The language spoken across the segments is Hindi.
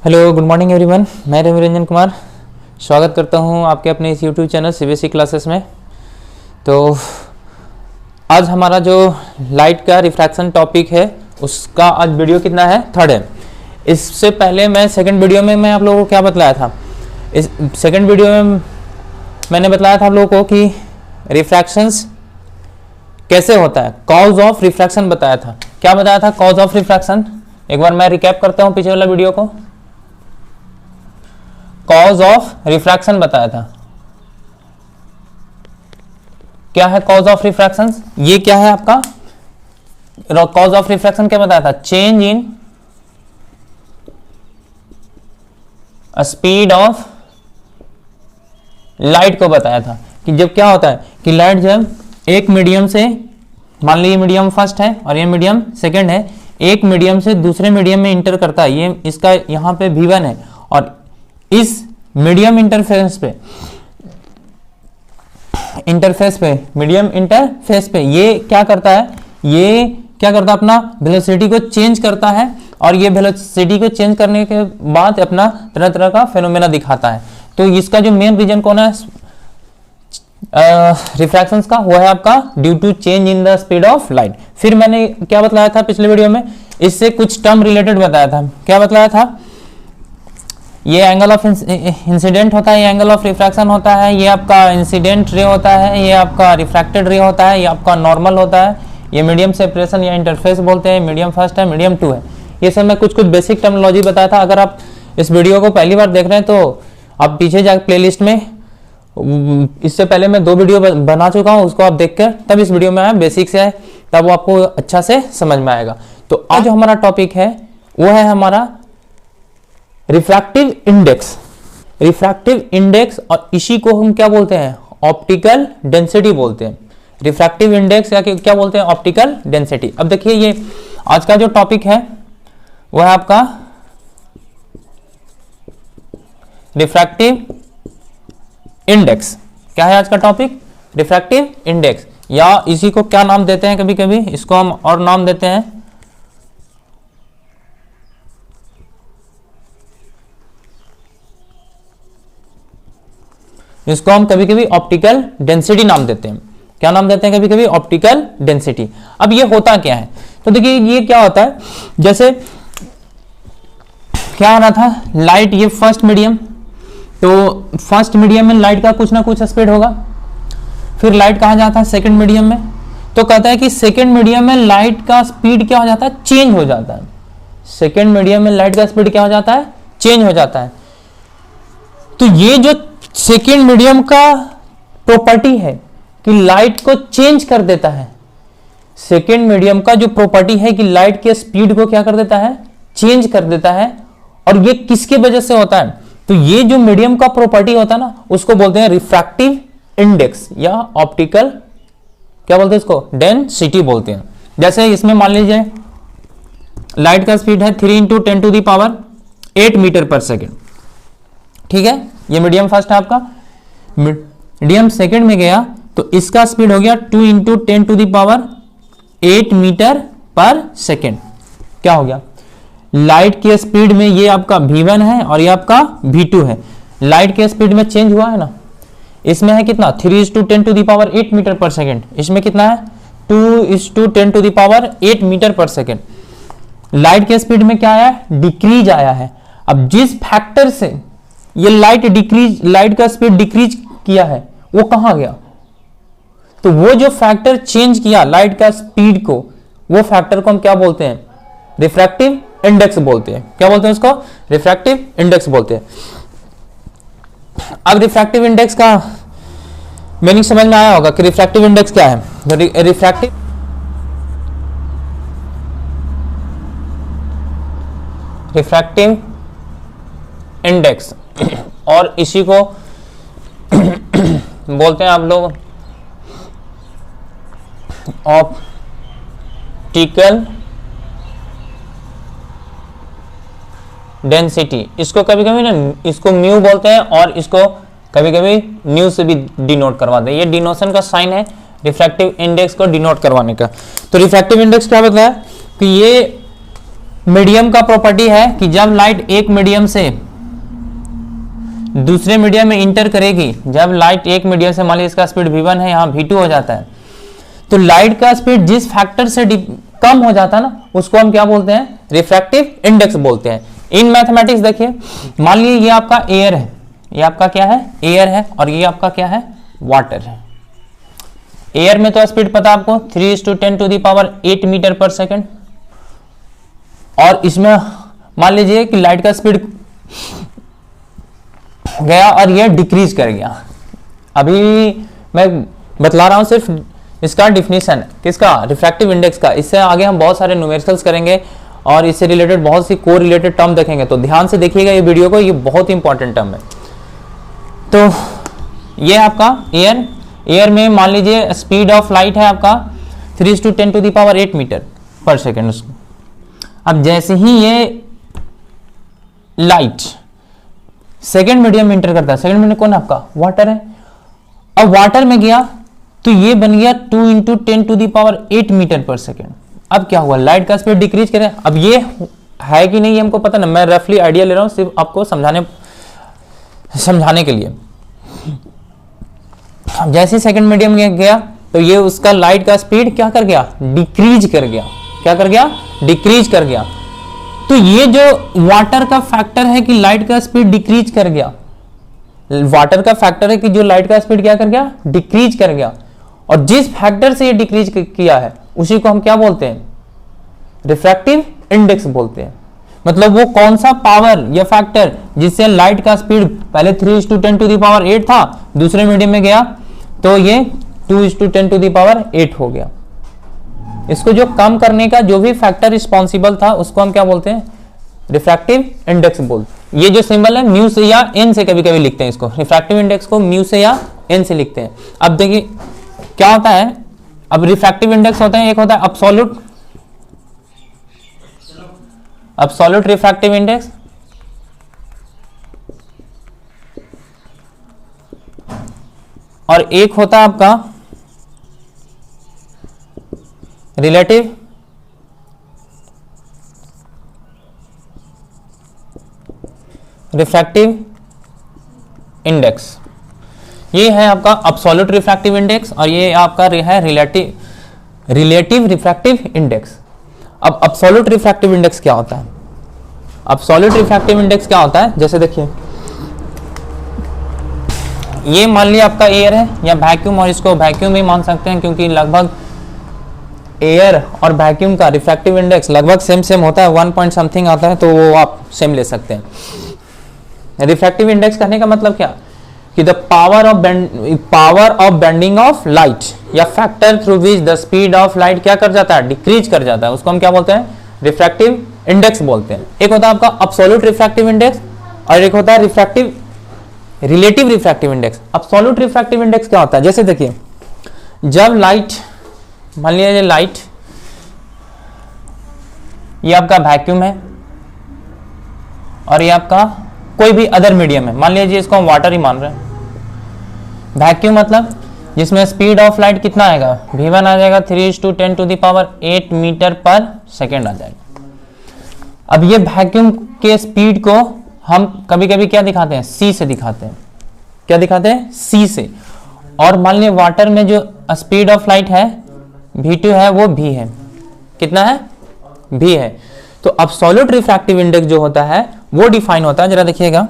Hello, good morning everyone. मैं रवि रंजन कुमार स्वागत करता हूं आपके अपने इस यूट्यूब चैनल सीबीएसई क्लासेस में। तो आज हमारा जो लाइट का रिफ्रैक्शन टॉपिक है उसका आज वीडियो कितना है, थर्ड है। इससे पहले मैं सेकंड वीडियो में मैं आप लोगों को क्या बतलाया था, इस सेकंड वीडियो में मैंने बताया था आप लोगों को कि रिफ्रैक्शंस कैसे होता है, कॉज ऑफ रिफ्रैक्शन बताया था। क्या बताया था कॉज ऑफ रिफ्रैक्शन? एक बार मैं रिकैप करता हूं पीछे वाला वीडियो को। कॉज ऑफ रिफ्रैक्शन बताया था। क्या है कॉज ऑफ रिफ्रैक्शन? ये क्या है आपका कॉज ऑफ रिफ्रैक्शन? क्या बताया था? Change in speed of light को बताया था कि जब क्या होता है कि लाइट जब एक मीडियम से, मान लीजिए मीडियम फर्स्ट है और ये मीडियम सेकंड है, एक मीडियम से दूसरे मीडियम में इंटर करता है, ये इसका यहां पे V1 है और इस मीडियम इंटरफेस पे ये क्या करता है, अपना वेलोसिटी को चेंज करता है और ये वेलोसिटी को चेंज करने के बाद अपना तरह तरह का फेनोमेना दिखाता है। तो इसका जो मेन रीजन कौन है रिफ्रैक्शंस का, वो है आपका due to change in the speed of light. फिर मैंने क्या बतलाया था पिछले वीडियो में, इससे कुछ टर्म रिलेटेड बताया था। क्या बतलाया था? ये एंगल ऑफ इंसिडेंट होता है, ये एंगल ऑफ रिफ्रैक्शन होता है, ये आपका इंसिडेंट रे होता है, ये आपका रिफ्रैक्टेड रे होता है, ये आपका नॉर्मल होता है, ये मीडियम सेपरेशन या इंटरफेस बोलते हैं, मीडियम फर्स्ट है, मीडियम टू है। ये सब मैं कुछ बेसिक टर्मिनोलॉजी बताया था। अगर आप इस वीडियो को पहली बार देख रहे हैं तो आप पीछे जाकर प्लेलिस्ट में, इससे पहले मैं 2 वीडियो बना चुका हूं, उसको आप देखकर तब इस वीडियो में आए, बेसिक से आए, तब वो आपको अच्छा से समझ में आएगा। तो आज जो हमारा टॉपिक है वो है हमारा रिफ्रैक्टिव इंडेक्स और इसी को हम क्या बोलते हैं, ऑप्टिकल डेंसिटी बोलते हैं। रिफ्रैक्टिव इंडेक्स या क्या बोलते हैं, ऑप्टिकल डेंसिटी। अब देखिए ये आज का जो टॉपिक है वो है आपका रिफ्रैक्टिव इंडेक्स। क्या है आज का टॉपिक? रिफ्रैक्टिव इंडेक्स, या इसी को क्या नाम देते हैं, कभी कभी इसको हम और नाम देते हैं इसको हम कभी कभी ऑप्टिकल डेंसिटी नाम देते हैं। क्या नाम देते हैं कभी कभी? Optical density. अब ये होता क्या है, तो देखिए ये क्या होता है, जैसे क्या आ रहा था, लाइट ये फर्स्ट मीडियम, तो फर्स्ट मीडियम में लाइट का कुछ ना कुछ स्पीड होगा। फिर लाइट कहाँ जाता है? सेकंड मीडियम में। तो कहता है कि सेकंड मीडियम में लाइट का स्पीड क्या हो जाता है? चेंज हो जाता है। सेकंड मीडियम में लाइट का स्पीड क्या हो जाता है? चेंज हो जाता है। तो ये जो सेकेंड मीडियम का प्रॉपर्टी है कि लाइट को चेंज कर देता है, सेकेंड मीडियम का जो प्रॉपर्टी है कि लाइट के स्पीड को क्या कर देता है? चेंज कर देता है। और ये किसके वजह से होता है? तो ये जो मीडियम का प्रॉपर्टी होता है ना, उसको बोलते हैं रिफ्रैक्टिव इंडेक्स या ऑप्टिकल, क्या बोलते हैं इसको? डेंसिटी बोलते हैं। जैसे इसमें मान लीजिए लाइट का स्पीड है 3 × 10⁸ मीटर पर सेकेंड, ठीक है, ये मीडियम फर्स्ट है आपका। मीडियम सेकंड में गया तो इसका स्पीड हो गया 2 × 10⁸ मीटर पर सेकेंड। क्या हो गया? लाइट के स्पीड में ये आपका V1 है और ये आपका V2 है। लाइट के स्पीड में चेंज हुआ है ना, इसमें है कितना? 3 × 10⁸ मीटर पर सेकेंड, इसमें कितना है? 2 × 10⁸ मीटर पर सेकेंड। लाइट के स्पीड में क्या आया? डिक्रीज आया है। अब जिस फैक्टर से ये लाइट का स्पीड डिक्रीज किया है, वो कहां गया? तो वो जो फैक्टर चेंज किया लाइट का स्पीड को, वो फैक्टर को हम क्या बोलते हैं? रिफ्रैक्टिव इंडेक्स बोलते हैं। क्या बोलते हैं उसको? रिफ्रैक्टिव इंडेक्स बोलते हैं। अब रिफ्रैक्टिव इंडेक्स का मीनिंग समझ में आया होगा कि रिफ्रैक्टिव इंडेक्स क्या है। रिफ्रैक्टिव इंडेक्स और इसी को बोलते हैं आप लोग ऑप्टिकल डेंसिटी। इसको कभी कभी ना इसको म्यू बोलते हैं और इसको कभी कभी न्यू से भी डिनोट करवाते हैं। ये डिनोशन का साइन है रिफ्रैक्टिव इंडेक्स को डिनोट करवाने का। तो रिफ्रैक्टिव इंडेक्स क्या बताया कि ये मीडियम का प्रॉपर्टी है कि जब लाइट एक मीडियम से दूसरे मीडियम में इंटर करेगी, जब लाइट एक मीडियम से, मान लीजिए इसका स्पीड v1 है, यहाँ v2 हो जाता है, तो लाइट का स्पीड जिस फैक्टर से कम हो जाता है ना, उसको हम क्या बोलते हैं? रिफ्रैक्टिव इंडेक्स बोलते हैं। इन मैथमेटिक्स देखिए, मान लीजिए ये आपका एयर है, ये आपका क्या है? एयर है, और ये आपका क्या है? वाटर है। एयर में तो स्पीड पता आपको 3:10⁸ मीटर पर सेकेंड, और इसमें मान लीजिए कि लाइट का स्पीड गया और ये डिक्रीज कर गया। अभी मैं बतला रहा हूं सिर्फ इसका डिफिनीशन, किसका? रिफ्रैक्टिव इंडेक्स का। इससे आगे हम बहुत सारे न्यूमेरिकल्स करेंगे और इससे रिलेटेड बहुत सी को रिलेटेड टर्म देखेंगे, तो ध्यान से देखिएगा ये वीडियो को, ये बहुत इंपॉर्टेंट टर्म है। तो ये आपका एयर, एयर में मान लीजिए स्पीड ऑफ लाइट है आपका 3:10⁸ मीटर पर सेकेंड। अब जैसे ही ये लाइट सेकेंड मीडियम में इंटर करता है, सेकेंड मीडियम कौन है आपका? वाटर है। अब वाटर में गया तो ये बन गया 2 × 10⁸ मीटर पर सेकेंड। अब क्या हुआ? लाइट का स्पीड डिक्रीज करे। अब ये है कि नहीं ये हमको पता ना, मैं रफली आइडिया ले रहा हूं सिर्फ आपको समझाने के लिए। जैसे सेकंड मीडियम में गया तो ये उसका लाइट का स्पीड क्या कर गया? डिक्रीज कर गया। क्या कर गया? डिक्रीज कर गया। तो ये जो वाटर का फैक्टर है कि लाइट का स्पीड डिक्रीज कर गया, वाटर का फैक्टर है कि जो लाइट का स्पीड क्या कर गया? डिक्रीज कर गया। और जिस फैक्टर से ये डिक्रीज किया है उसी को हम क्या बोलते हैं? रिफ्रैक्टिव इंडेक्स बोलते हैं। मतलब वो कौन सा पावर या फैक्टर जिससे लाइट का स्पीड पहले 3:10⁸ था, दूसरे मीडियम में गया तो ये 2:10⁸ हो गया। इसको जो कम करने का जो भी फैक्टर रिस्पॉन्सिबल था उसको हम क्या बोलते हैं? रिफ्रैक्टिव इंडेक्स बोलते हैं। ये जो सिंबल है म्यू से या एन से कभी कभी लिखते हैं इसको, रिफ्रैक्टिव इंडेक्स को म्यू से या एन से लिखते हैं। अब देखिए क्या होता है, अब रिफ्रैक्टिव इंडेक्स होता है, एक होता है अब्सोल्यूट रिफ्रैक्टिव इंडेक्स, और एक होता है आपका रिलेटिव रिफ्रैक्टिव इंडेक्स। ये है आपका अब्सोल्यूट रिफ्रैक्टिव इंडेक्स और ये आपका है रिलेटिव रिफ्रैक्टिव इंडेक्स। अब अब्सोल्यूट रिफ्रैक्टिव इंडेक्स क्या होता है? अब्सोल्यूट रिफ्रैक्टिव इंडेक्स क्या होता है? जैसे देखिए ये मान लिया आपका एयर है या वैक्यूम, और इसको वैक्यूम ही मान सकते हैं क्योंकि लगभग एयर और वैक्यूम का रिफ्रैक्टिव इंडेक्स लगभग सेम होता है, 1 पॉइंट समथिंग आता है, तो वो आप सेम ले सकते हैं। रिफ्रैक्टिव इंडेक्स कहने का मतलब क्या कि the power of bending of light या factor through which the speed of light क्या कर जाता है? डिक्रीज कर जाता है, उसको हम क्या बोलते हैं? रिफ्रैक्टिव इंडेक्स बोलते हैं। एक होता है आपका अब्सोल्यूट रिफ्रैक्टिव इंडेक्स और एक होता है relative refractive index. Absolute refractive index क्या होता है? जैसे देखिए जब लाइट, मान लीजिए लाइट ये आपका वैक्यूम है और ये आपका कोई भी अदर मीडियम है, मान लीजिए इसको हम वाटर ही मान रहे हैं। वैक्यूम मतलब जिसमें स्पीड ऑफ लाइट कितना आएगा? v1 आ जाएगा 3:10⁸ मीटर पर सेकेंड आ जाएगा। अब ये वैक्यूम के स्पीड को हम कभी कभी क्या दिखाते हैं? c से दिखाते हैं। क्या दिखाते हैं? c से। और मान लीजिए वाटर में जो स्पीड ऑफ लाइट है v2 है, वो v है। कितना है? v है। तो अब्सोल्यूट रिफ्रैक्टिव इंडेक्स जो होता है वो डिफाइन होता है, जरा देखिएगा,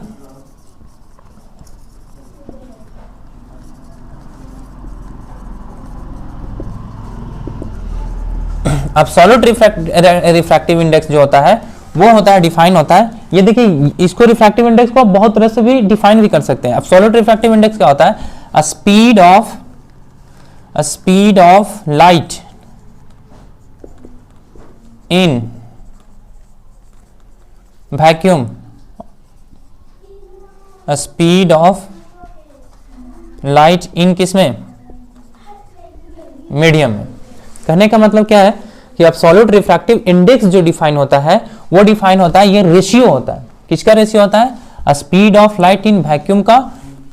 अब्सोल्यूट रिफ्रैक्टिव इंडेक्स जो होता है वो होता है, डिफाइन होता है। ये देखिए इसको रिफ्रैक्टिव इंडेक्स को आप बहुत तरह से भी डिफाइन भी कर सकते हैं। अब्सोल्यूट रिफ्रैक्टिव इंडेक्स क्या होता है? A speed of light in vacuum, speed of light इन किसमें? मीडियम में। कहने का मतलब क्या है कि अब्सोल्यूट रिफ्रैक्टिव इंडेक्स जो डिफाइन होता है वो डिफाइन होता है, ये रेशियो होता है। किसका रेशियो होता है? Speed of light in vacuum का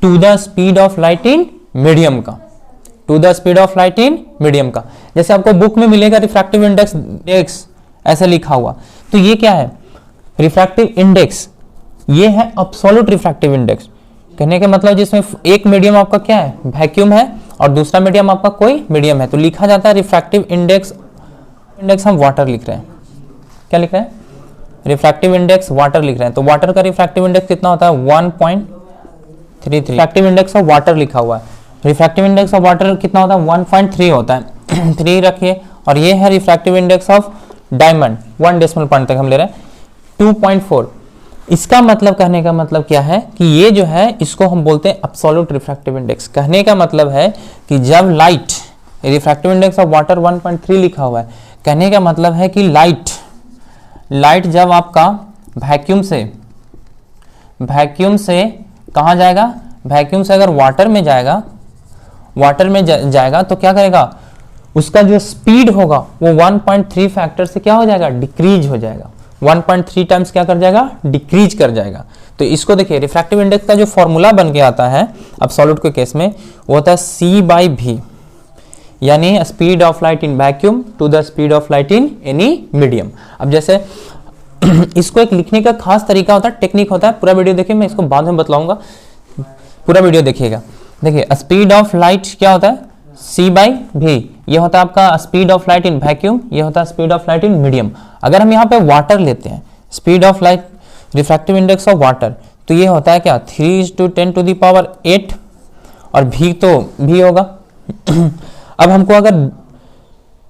to the speed of light in medium का, to the speed of light in medium का। जैसे आपको बुक में मिलेगा रिफ्रैक्टिव इंडेक्स ऐसे लिखा हुआ, तो ये क्या है, रिफ्रैक्टिव इंडेक्स, ये है एब्सोल्यूट रिफ्रैक्टिव इंडेक्स। कहने का मतलब जिसमें एक मीडियम आपका क्या है, वैक्यूम है, और दूसरा मीडियम आपका कोई मीडियम है, तो लिखा जाता है रिफ्रैक्टिव इंडेक्स। इंडेक्स हम वाटर लिख रहे हैं, क्या लिख रहे हैं, रिफ्रैक्टिव इंडेक्स वाटर लिख रहे हैं। तो वाटर का रिफ्रैक्टिव इंडेक्स कितना होता है, 1.33। रिफ्रैक्टिव इंडेक्स ऑफ वाटर लिखा हुआ है, रिफ्रैक्टिव इंडेक्स ऑफ वाटर कितना होता है, 1.3 होता है 3 रखिए। और ये है refractive index of diamond, 1 decimal point तक हम ले रहे हैं, 2.4। इसका मतलब, कहने का मतलब क्या है कि ये जो है इसको हम बोलते हैं एब्सोल्यूट रिफ्रैक्टिव इंडेक्स। कहने का मतलब है कि जब light, refractive index of water 1.3 लिखा हुआ है, कहने का मतलब है कि लाइट जब आपका वैक्यूम से कहाँ जाएगा, वैक्यूम से अगर वाटर में जाएगा, तो क्या करेगा, उसका जो स्पीड होगा वो 1.3 फैक्टर से क्या हो जाएगा, डिक्रीज हो जाएगा, 1.3 टाइम्स क्या कर जाएगा, डिक्रीज कर जाएगा। तो इसको देखिए, रिफ्रैक्टिव इंडेक्स का जो फॉर्मूला बन के आता है एब्सोल्यूट के केस में, वो होता है C/V, यानी speed of light in vacuum to the speed of light in any medium. अब जैसे इसको एक लिखने का खास तरीका होता है, टेक्निक होता है, पूरा वीडियो देखिए, मैं इसको बाद में बतलाऊंगा, पूरा वीडियो देखिएगा। देखिए स्पीड ऑफ लाइट क्या होता है, C/V, ये होता है आपका speed of light in vacuum, ये होता है speed of light in medium. अगर हम यहाँ पे वाटर लेते हैं, speed of light, refractive index of water, तो ये होता है क्या, 3/10⁸, और V तो V होगा। अब हमको अगर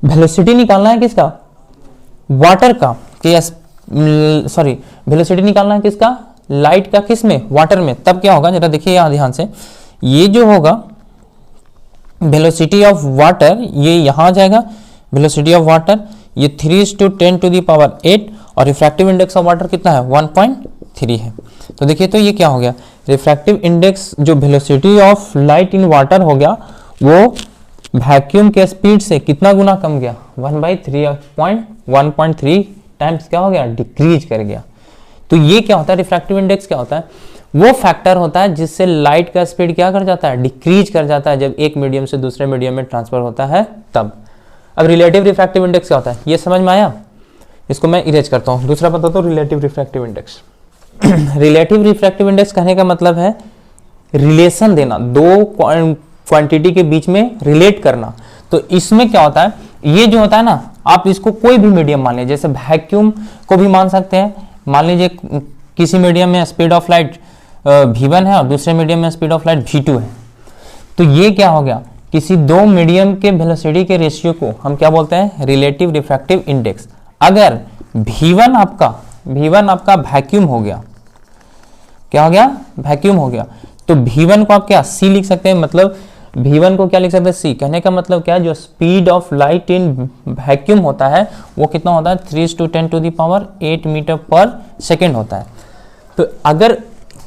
वेलोसिटी निकालना है किसका, वाटर का, सॉरी वेलोसिटी निकालना है किसका, लाइट का, किस में, वाटर में, तब क्या होगा, जरा देखिए यहाँ ध्यान से, ये जो होगा वेलोसिटी ऑफ वाटर, ये यहाँ आ जाएगा, वेलोसिटी ऑफ वाटर ये 3/10⁸, और रिफ्रैक्टिव इंडेक्स ऑफ वाटर कितना है, 1.3 है। तो देखिए, तो ये क्या हो गया, रिफ्रैक्टिव इंडेक्स जो velocity of light in water हो गया, वो वैक्यूम के स्पीड से कितना गुना कम गया, 1/3 टाइम्स क्या हो गया, डिक्रीज कर गया। तो ये क्या होता है, रिफ्रैक्टिव इंडेक्स क्या होता है, वो फैक्टर होता है जिससे लाइट का स्पीड क्या कर जाता है, डिक्रीज कर जाता है, जब एक मीडियम से दूसरे मीडियम में ट्रांसफर होता है तब। अब रिलेटिव रिफ्रैक्टिव इंडेक्स क्या होता है, ये समझ में आया, इसको मैं इरेज करता हूँ, दूसरा बताता हूँ, relative refractive index. Relative refractive index कहने का मतलब है रिलेशन देना, दो क्वांटिटी के बीच में रिलेट करना। तो इसमें क्या होता है, ये जो होता है ना, आप इसको कोई भी मीडियम मान लीजिए, जैसे वैक्यूम को भी मान सकते हैं, मान लीजिए किसी मीडियम में स्पीड ऑफ लाइट V1 है और दूसरे मीडियम में स्पीड ऑफ लाइट V2 है। तो ये क्या हो गया, किसी दो मीडियम के वेलोसिटी के रेशियो को हम क्या बोलते हैं, रिलेटिव रिफ्रैक्टिव इंडेक्स। अगर V1 आपका वैक्यूम हो गया, क्या हो गया, वैक्यूम हो गया, तो V1 को आप क्या C लिख सकते हैं, मतलब V1 को क्या लिख सकते हैं, C। कहने का मतलब क्या है, जो speed of light in vacuum होता है वो कितना होता है, 3/10⁸ मीटर पर सेकेंड होता है। तो अगर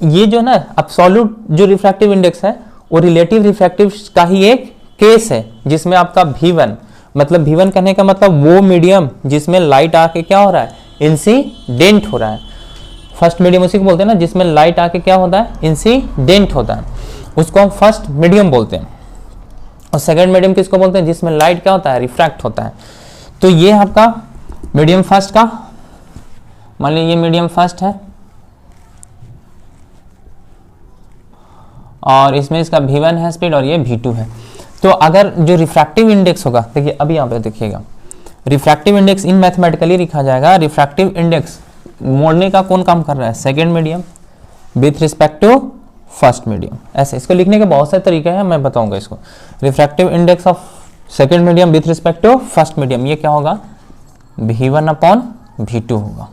ये जो ना एब्सोल्यूट जो रिफ्रैक्टिव इंडेक्स है, वो रिलेटिव रिफ्रैक्टिव का ही एक केस है, जिसमें आपका V1, मतलब V1 कहने का मतलब वो मीडियम जिसमें लाइट आके क्या हो रहा है, इंसिडेंट हो रहा है। फर्स्ट मीडियम उसी को बोलते हैं ना, जिसमें लाइट आके क्या होता है, इंसिडेंट होता है, उसको हम फर्स्ट मीडियम बोलते हैं। और सेकंड मीडियम किसको बोलते हैं, जिसमें लाइट क्या होता है, रिफ्रैक्ट होता है। तो ये आपका मीडियम फर्स्ट का, मान लीजिए ये मीडियम फर्स्ट है, और इसमें इसका V1 है स्पीड, और ये V2 है। तो अगर जो रिफ्रैक्टिव इंडेक्स होगा, देखिए अभी यहाँ पे देखिएगा, रिफ्रैक्टिव इंडेक्स इन मैथमेटिकली लिखा जाएगा, रिफ्रैक्टिव इंडेक्स मोड़ने का कौन काम कर रहा है, second medium with respect to first medium. ऐसे इसको लिखने के बहुत सारे तरीके हैं, मैं बताऊंगा इसको। Refractive index of second medium with respect to first medium, ये क्या होगा, V1/V2 होगा,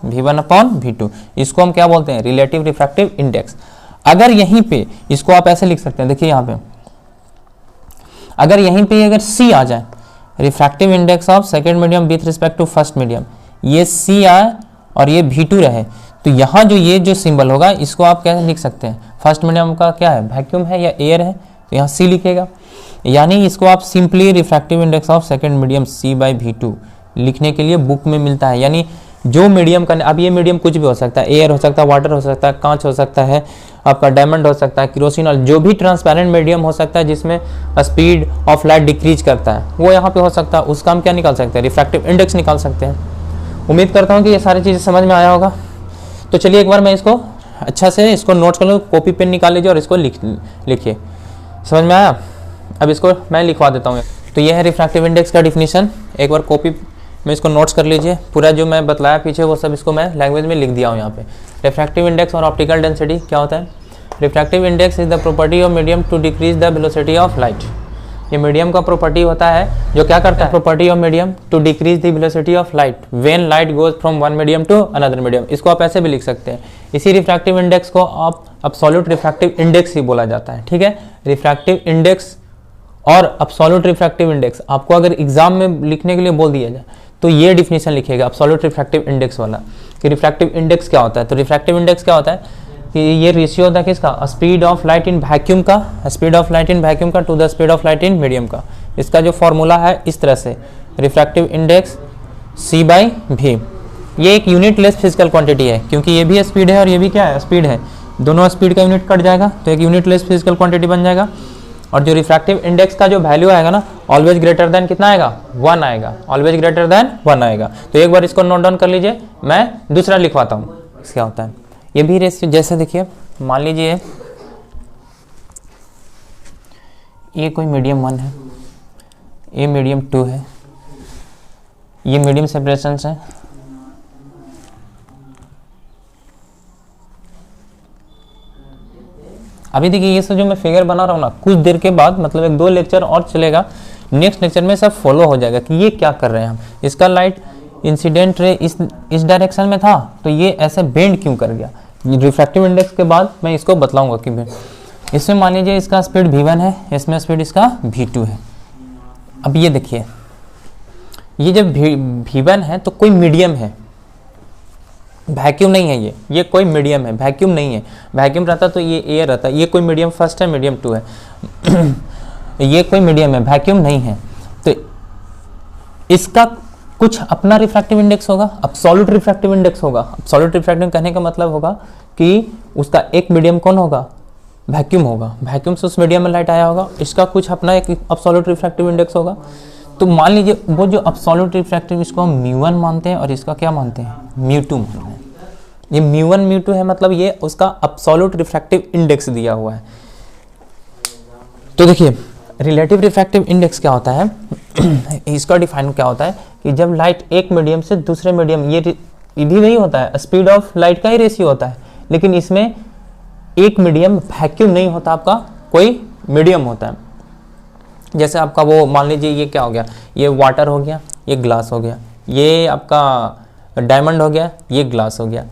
V1/V2। इसको हम क्या बोलते हैं, रिलेटिव रिफ्रैक्टिव इंडेक्स। अगर यहीं पे इसको आप ऐसे लिख सकते हैं, देखिए यहाँ पे अगर यहीं पे अगर C आ जाए, refractive index of second medium with respect to first medium, ये C आए और ये V2 रहे, तो यहाँ जो ये जो सिंबल होगा, इसको आप क्या लिख सकते हैं, फर्स्ट मीडियम का क्या है, वैक्यूम है या एयर है, तो यहाँ C लिखेगा। यानी इसको आप simply refractive index of second medium C/V2 लिखने के लिए बुक में मिलता है। यानी जो मीडियम का, अब ये मीडियम कुछ भी हो सकता है, एयर हो सकता है, वाटर हो सकता है, कांच हो सकता है, आपका डायमंड हो सकता है, केरोसिन, और जो भी ट्रांसपेरेंट मीडियम हो सकता है जिसमें स्पीड ऑफ लाइट डिक्रीज करता है, वो यहाँ पे हो सकता है। उसका हम क्या निकाल सकते हैं, रिफ्रैक्टिव इंडेक्स निकाल सकते हैं। उम्मीद करता हूँ कि ये सारी चीज़ें समझ में आया होगा। तो चलिए एक बार मैं इसको अच्छा से इसको नोट कर लूँ, कॉपी पेन निकाल लीजिए और इसको लिखिए। समझ में आया? अब इसको मैं लिखवा देता हूँ। तो ये है रिफ्रैक्टिव इंडेक्स का डिफिनीशन। एक बार कॉपी में इसको नोट्स कर लीजिए। पूरा जो मैं बतलाया पीछे वो सब इसको मैं लैंग्वेज में लिख दिया हूँ यहाँ पे। रिफ्रैक्टिव इंडेक्स और ऑप्टिकल डेंसिटी क्या होता है? Refractive index is the property of medium to decrease the velocity of light. ये मीडियम का प्रॉपर्टी होता है जो क्या करता है? Property of medium to decrease the velocity of light when light goes from one medium to another medium. इसको आप ऐसे भी लिख सकते हैं। इसी रिफ्रैक्टिव इंडेक्स को आप एब्सोल्यूट रिफ्रैक्टिव इंडेक्स ही बोला जाता है। ठीक है, रिफ्रैक्टिव इंडेक्स और एब्सोल्यूट रिफ्रैक्टिव इंडेक्स आपको अगर एग्जाम में लिखने के लिए बोल दिया जाए तो ये डिफिनीशन लिखिएगा एब्सोल्यूट रिफ्रैक्टिव इंडेक्स वाला कि रिफ्रैक्टिव इंडेक्स क्या होता है। तो रिफ्रैक्टिव इंडेक्स क्या होता है कि ये रेशियो होता है किसका? Speed of light in vacuum का, speed of light in vacuum का to the speed of light in medium का। इसका जो फॉर्मूला है इस तरह से, रिफ्रैक्टिव इंडेक्स C/V। ये एक यूनिटलेस फिजिकल क्वांटिटी है क्योंकि ये भी स्पीड है और ये भी क्या है? स्पीड है। दोनों स्पीड का यूनिट कट जाएगा तो एक यूनिटलेस फिजिकल क्वांटिटी बन जाएगा। और जो रिफ्रैक्टिव इंडेक्स का जो वैल्यू आएगा ना, ऑलवेज ग्रेटर देन कितना आएगा? 1 आएगा। ऑलवेज ग्रेटर देन 1 आएगा। तो एक बार इसको नोट डाउन कर लीजिए, मैं दूसरा लिखवाता हूँ। क्या होता है ये भी रेशियो? जैसे देखिए, मान लीजिए ये कोई मीडियम 1 है, ये मीडियम 2 है, ये मीडियम सेपरेशन है, अभी देखिए ये सब जो मैं फिगर बना रहा हूँ ना, कुछ देर के बाद मतलब 1-2 लेक्चर और चलेगा, नेक्स्ट लेक्चर में सब फॉलो हो जाएगा कि ये क्या कर रहे हैं हम। इसका लाइट इंसिडेंट रे इस डायरेक्शन में था तो ये ऐसे बेंड क्यों कर गया। रिफ्रैक्टिव इंडेक्स के बाद मैं इसको बतलाऊंगा कि बेंड। इसमें मान लीजिए इसका स्पीड V1 है, इसमें स्पीड इसका V2 है। अब ये देखिए, ये जब V1 है तो कोई मीडियम है, वैक्यूम नहीं है। ये कोई मीडियम है, वैक्यूम नहीं है। वैक्यूम रहता तो ये एयर रहता। ये कोई मीडियम 1 है, मीडियम 2 है। ये कोई मीडियम है, वैक्यूम नहीं है। तो इसका कुछ अपना रिफ्रैक्टिव इंडेक्स होगा, एब्सोल्यूट रिफ्रैक्टिव इंडेक्स होगा। एब्सोल्यूट रिफ्रैक्टिव कहने का मतलब होगा कि उसका एक मीडियम कौन होगा? वैक्यूम होगा। वैक्यूम से उस मीडियम में लाइट आया होगा, इसका कुछ अपना एक एब्सोल्यूट रिफ्रैक्टिव इंडेक्स होगा। तो मान लीजिए वो जो एब्सोल्यूट रिफ्रैक्टिव, इसको हम μ1 मानते हैं और इसका क्या मानते हैं? μ2 मानते हैं। ये μ1 μ2 है, मतलब ये उसका एब्सोल्यूट रिफ्रैक्टिव इंडेक्स दिया हुआ है। तो देखिए रिलेटिव रिफ्रैक्टिव इंडेक्स क्या होता है? इसका डिफाइन क्या होता है कि जब लाइट एक मीडियम से दूसरे मीडियम, ये भी वही होता है, स्पीड ऑफ लाइट का ही रेशियो होता है, लेकिन इसमें एक मीडियम वैक्यूम नहीं होता, आपका कोई मीडियम होता है। जैसे आपका वो मान लीजिए ये क्या हो गया? ये वाटर हो गया, ये ग्लास हो गया, ये आपका डायमंड हो गया, ये ग्लास हो गया,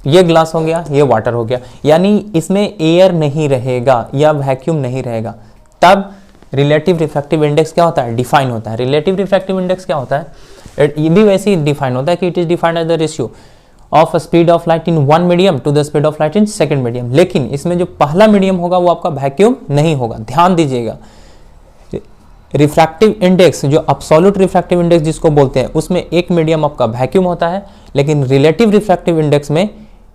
ये ग्लास हो गया, ये वाटर हो गया। यानी इसमें एयर नहीं रहेगा या वैक्यूम नहीं रहेगा, तब रिलेटिव रिफ्रैक्टिव इंडेक्स क्या होता है? डिफाइन होता है। रिलेटिव रिफ्रैक्टिव इंडेक्स क्या होता है? ये भी वैसे ही डिफाइन होता है कि it is defined as the ratio of speed of light in one medium to the speed of light in second medium. लेकिन इसमें जो पहला मीडियम होगा वो आपका वैक्यूम नहीं होगा। ध्यान दीजिएगा, रिफ्रैक्टिव इंडेक्स जो एब्सोल्यूट रिफ्रैक्टिव इंडेक्स जिसको बोलते हैं, उसमें एक मीडियम आपका वैक्यूम होता है, लेकिन रिलेटिव रिफ्रैक्टिव इंडेक्स में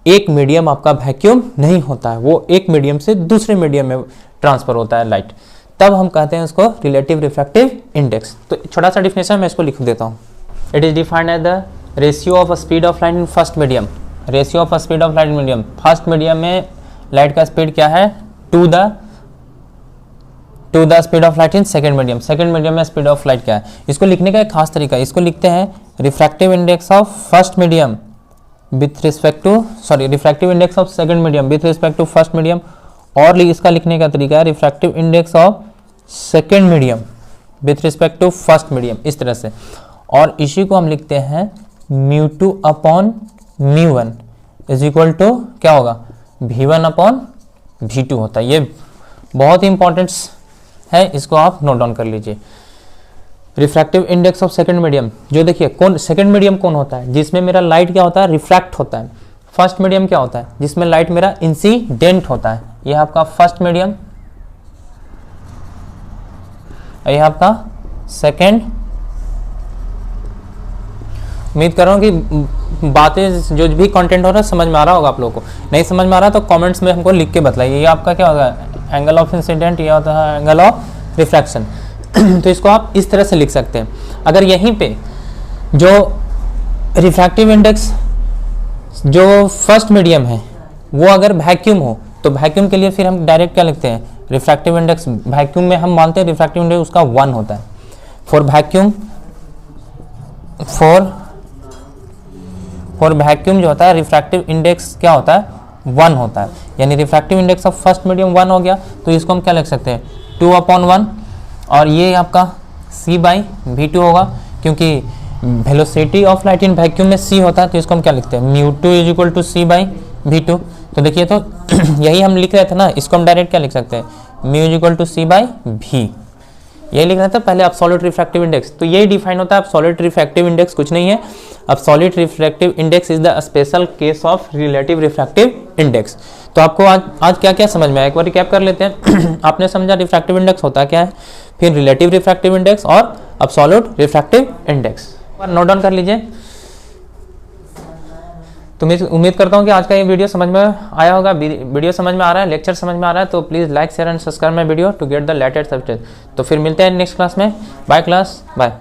एक मीडियम आपका वैक्यूम नहीं होता है, वो एक मीडियम से दूसरे मीडियम में ट्रांसफर होता है लाइट, तब हम कहते हैं उसको रिलेटिव रिफ्रैक्टिव इंडेक्स। तो छोटा सा डिफिनेशन मैं इसको लिख देता हूँ। It is defined as the ratio of speed of light in first medium. Ratio of speed of light in medium, first medium में लाइट का स्पीड क्या है? To the speed of light in second medium. Second medium में स्पीड ऑफ लाइट क्या है? इसको लिखने का एक खास तरीका है, इसको लिखते हैं refractive index of first medium with respect to refractive index of second medium with respect to first medium. और इसका लिखने का तरीका है refractive index of second medium with respect to first medium, इस तरह से। और इसी को हम लिखते हैं μ2 अपॉन μ1 इज इक्वल टू क्या होगा? V1 अपॉन V2 होता है। ये बहुत ही इंपॉर्टेंट है, इसको आप नोट डाउन कर लीजिए। Refractive index of second medium, जो देखिए कौन सेकंड मीडियम कौन होता है? जिसमें मेरा लाइट क्या होता है? रिफ्रैक्ट होता है। फर्स्ट मीडियम क्या होता है? जिसमें लाइट मेरा इंसिडेंट होता है। यह आपका फर्स्ट मीडियम, यह आपका सेकंड। उम्मीद कर रहा हूँ कि बातें जो भी कंटेंट हो रहा है समझ में आ रहा होगा आप लोगों को। नहीं समझ में आ रहा तो कमेंट्स में हमको लिख के बताइए। ये आपका क्या होगा? एंगल ऑफ इंसिडेंट, ये होता है एंगल ऑफ रिफ्रैक्शन। तो इसको आप इस तरह से लिख सकते हैं। अगर यहीं पे जो रिफ्रैक्टिव इंडेक्स जो फर्स्ट मीडियम है वो अगर वैक्यूम हो तो वैक्यूम के लिए फिर हम डायरेक्ट क्या लिखते हैं, रिफ्रैक्टिव इंडेक्स वैक्यूम में हम मानते हैं रिफ्रैक्टिव इंडेक्स उसका 1 होता है। फॉर वैक्यूम फॉर वैक्यूम जो होता है रिफ्रैक्टिव इंडेक्स क्या होता है, 1 होता है। यानी refractive index of first medium 1 हो गया, तो इसको हम क्या लिख सकते हैं 2/1, और ये आपका c/v2 होगा, क्योंकि velocity of light in vacuum में c होता है, तो इसको हम क्या लिखते हैं μ2 = c/v2। तो देखिए तो यही हम लिख रहे थे ना, इसको हम डायरेक्ट क्या लिख सकते हैं μ = c/v, यही लिख रहे थे पहले एब्सोल्यूट रिफ्रैक्टिव इंडेक्स। तो यही डिफाइन होता है एब्सोल्यूट रिफ्रैक्टिव इंडेक्स, कुछ नहीं है। Absolute refractive index is the special case of relative refractive index. तो आपको आज क्या क्या समझ में आया, एक बार रिकैप कर लेते हैं। आपने समझा रिफ्रैक्टिव इंडेक्स होता क्या है, फिर रिलेटिव रिफ्रैक्टिव इंडेक्स और absolute refractive index, note down कर लीजिए। तो मैं उम्मीद करता हूँ कि आज का ये वीडियो समझ में आया होगा। वीडियो समझ में आ रहा है, लेक्चर समझ में आ रहा है, तो please like share and subscribe my video to get the latest update. तो फिर मिलते हैं नेक्स्ट क्लास में। Bye class, bye.